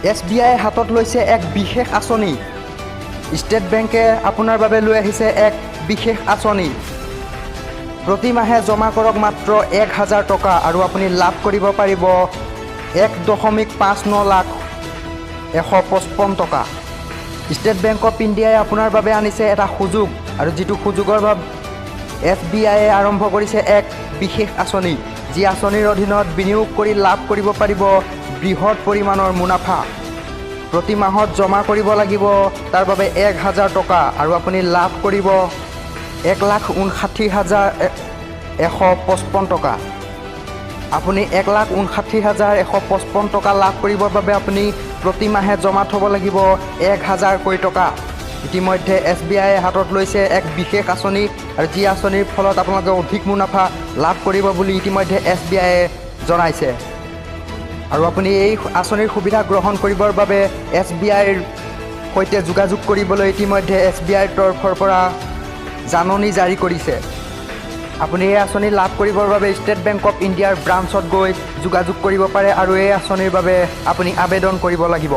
SBI হাতত লৈছে এক বিশেষ আঁচনি। ষ্টেট বেংকে আপোনাৰ বাবে লৈ আহিছে এক বিশেষ আঁচনি। প্ৰতি মাহে জমা কৰক মাত্ৰ 1000 টকা আৰু আপুনি লাভ কৰিব পাৰিব 1.59 লাখ 155 টকা। ষ্টেট বেংক অফ ইণ্ডিয়াই আপোনাৰ বাবে আনিছে এটা সুযোগ আৰু যিটো সুযোগৰ বাবে SBI আৰম্ভ কৰিছে এক বিশেষ আঁচনি, যি আঁচনিৰ অধীনত বিনিয়োগ কৰি লাভ কৰিব পাৰিব বৃহৎ পৰিমাণৰ মুনাফা। প্ৰতি মাহত জমা কৰিব লাগিব তাৰ বাবে 1000 টকা আৰু আপুনি লাভ কৰিব 1,59,155 টকা। আপুনি 1,59,155 টকা লাভ কৰিবৰ বাবে আপুনি প্ৰতি মাহে জমা থ'ব লাগিব 1000 টকা। ইতিমধ্যে SBI হাতত লৈছে এক বিশেষ আঁচনি আৰু যি আঁচনিৰ ফলত আপোনালোকে অধিক মুনাফা লাভ কৰিব বুলি ইতিমধ্যে SBI জনাইছে। আৰু আপুনি এই আঁচনিৰ সুবিধা গ্ৰহণ কৰিবৰ বাবে SBIৰ সৈতে যোগাযোগ কৰিবলৈ ইতিমধ্যে SBIৰ তৰফৰ পৰা জাননী জাৰি কৰিছে। আপুনি এই আঁচনি লাভ কৰিবৰ বাবে ষ্টেট বেংক অফ ইণ্ডিয়াৰ ব্ৰাঞ্চত গৈ যোগাযোগ কৰিব পাৰে আৰু এই আঁচনিৰ বাবে আপুনি আবেদন কৰিব লাগিব।